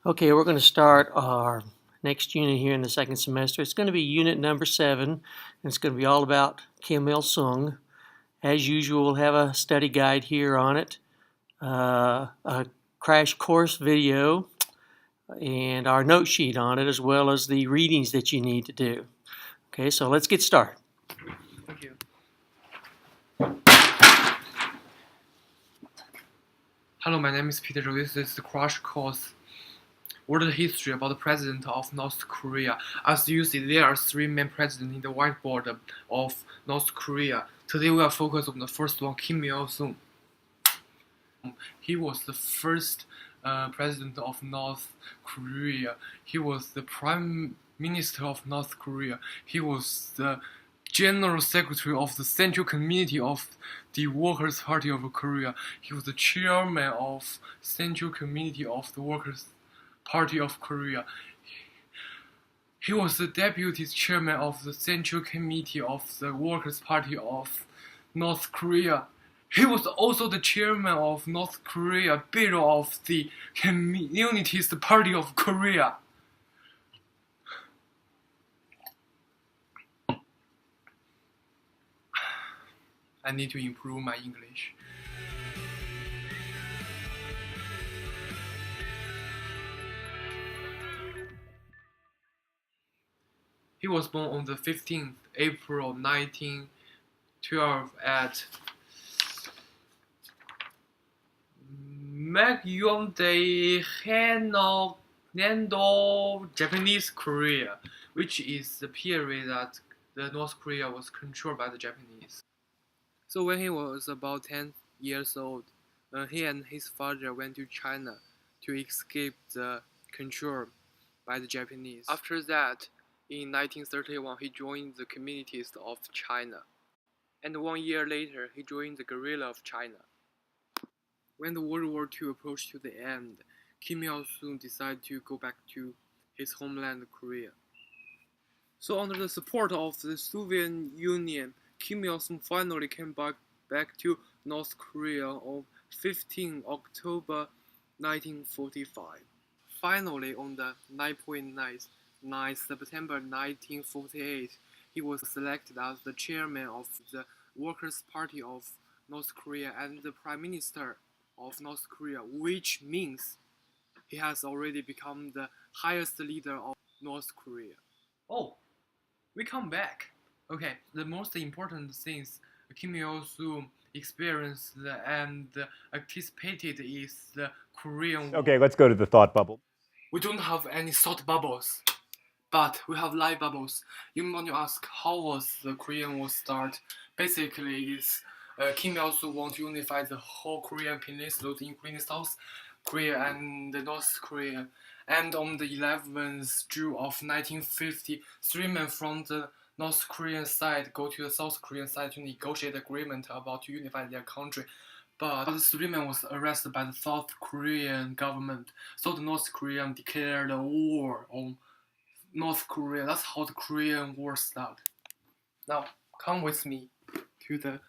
Okay, we're going to start our next unit here in the second semester. It's going to be unit number 7, and it's going to be all about Kim Il-sung. As usual, we'll have a study guide here on it, a crash course video, and our note sheet on it, as well as the readings that you need to do. Okay, so let's get started. Thank you. Hello, my name is Peter Zhou. This is the crash course World History about the President of North Korea. As you see, there are 3 main presidents in the whiteboard of North Korea. Today we are focused on the first one, Kim Il-sung. He was the first president of North Korea. He was the Prime Minister of North Korea. He was the General Secretary of the Central Committee of the Workers' Party of Korea. He was the Chairman of Central Committee of the Workers' Party of Korea. He was the Deputy Chairman of the Central Committee of the Workers' Party of North Korea. He was also the Chairman of North Korea Bureau of the Communist Party of Korea. I need to improve my English. He was born on the 15th April 1912 at Myeongdae, Hanok-Nando, Japanese Korea, which is the period that the North Korea was controlled by the Japanese. So when he was about 10 years old, he and his father went to China to escape the control by the Japanese. After that, in 1931, he joined the Communists of China. And 1 year later, he joined the Guerrilla of China. When the World War II approached to the end, Kim Il-sung decided to go back to his homeland, Korea. So under the support of the Soviet Union, Kim Il-sung finally came back to North Korea on 15 October 1945. Finally, on the 9 September 1948, he was selected as the chairman of the Workers' Party of North Korea and the Prime Minister of North Korea, which means he has already become the highest leader of North Korea. Oh, we come back. Okay, the most important things Kim Il-sung experienced and anticipated is the Korean War. Okay, let's go to the thought bubble. We don't have any thought bubbles, but we have light bubbles. You want to ask, how was the Korean War start? Basically, it's Kim Il-sung want to unify the whole Korean peninsula, including South Korea and North Korea. And on the 11th June of 1950, 3 men from the North Korean side go to the South Korean side to negotiate agreement about to unify their country. But the 3 men was arrested by the South Korean government, so the North Korean declared a war on North Korea. That's how the Korean War started. Now, come with me to the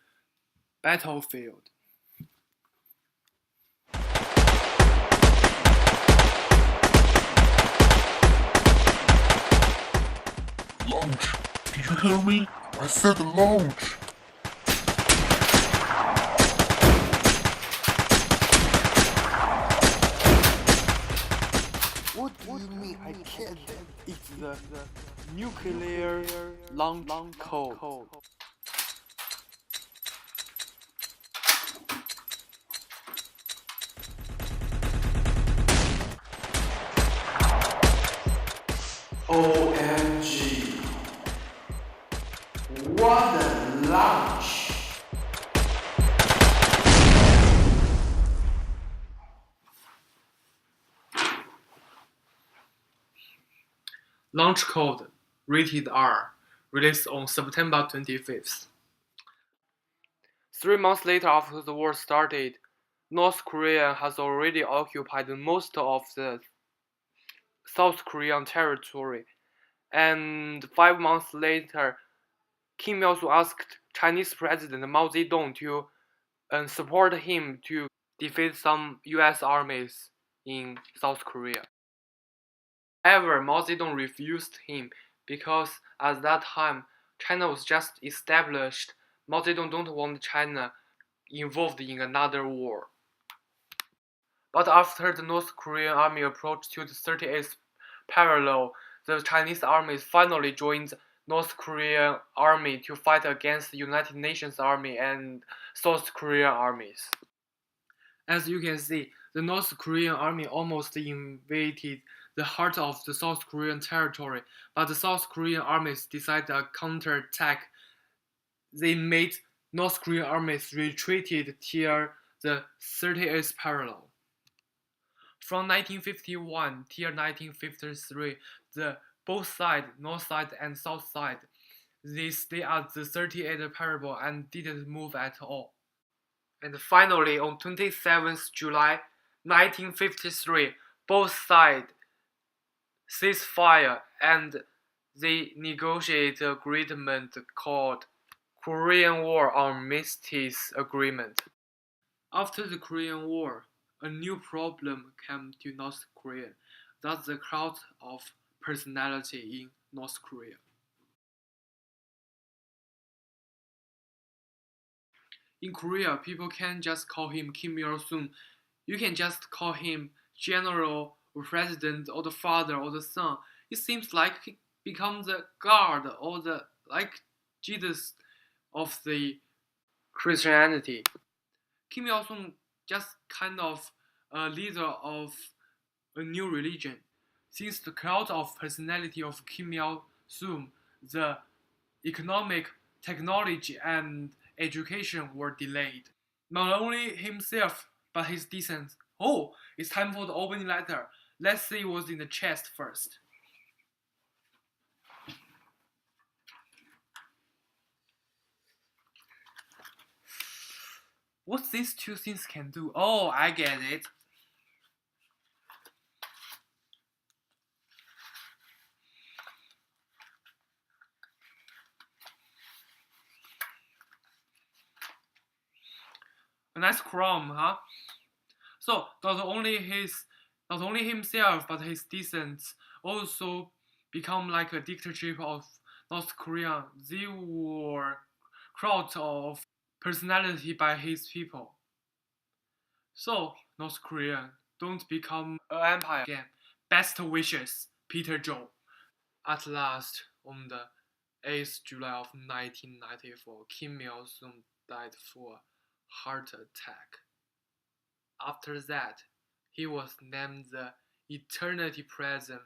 battlefield. Launch! Did you hear me? I said launch! What do you mean I can't? It's the nuclear launch code. OMG! What a launch! Launch code rated R, released on September 25th. 3 months later, after the war started, North Korea has already occupied most of the South Korean territory. And 5 months later, Kim Il-sung asked Chinese President Mao Zedong to support him to defeat some US armies in South Korea. However, Mao Zedong refused him because at that time China was just established. Mao Zedong don't want China involved in another war. But after the North Korean army approached to the 38th parallel, the Chinese army finally joined North Korean army to fight against the United Nations army and South Korean armies. As you can see, the North Korean army almost invaded the heart of the South Korean territory, but the South Korean armies decided a counterattack. They made North Korean armies retreated till the 38th parallel. From 1951 till 1953, both sides, north side and south side, they stayed at the 38th parallel and didn't move at all. And finally, on 27th July 1953, both sides ceased fire and they negotiated an agreement called Korean War Armistice Agreement. After the Korean War, a new problem came to North Korea. That's the cult of personality in North Korea. In Korea, people can't just call him Kim Il-sung. You can just call him general or president or the father or the son. It seems like he becomes the God or the like Jesus of the Christianity. Kim Il-sung just kind of a leader of a new religion. Since the cult of personality of Kim Il-sung, the economic, technology, and education were delayed. Not only himself, but his descendants. Oh, it's time for the opening letter. Let's see what's in the chest first. What these two things can do? Oh, I get it. A nice chrome, huh? So not only himself, but his descendants also become like a dictatorship of North Korea. They were crowd of personality by his people. So North Korea don't become an empire again. Best wishes, Peter Zhou. At last, on the 8th July of 1994, Kim Il-sung died for heart attack. After that, he was named the Eternity Present,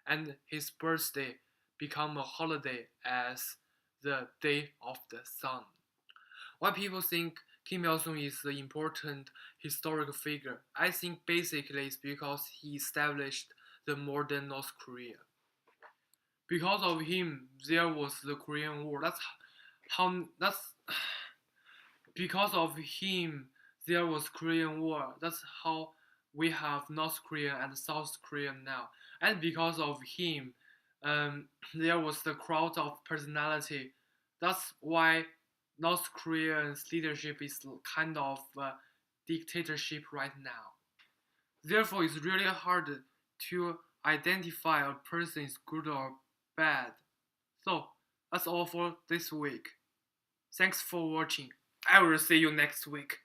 and his birthday became a holiday as the Day of the Sun. Why people think Kim Il-sung is an important historical figure? I think basically it's because he established the modern North Korea. Because of him, there was the Korean War. Because of him, there was Korean War. That's how we have North Korea and South Korea now. And because of him, there was the crowd of personality. That's why North Korea's leadership is kind of a dictatorship right now. Therefore, it's really hard to identify a person is good or bad. So, that's all for this week. Thanks for watching. I will see you next week.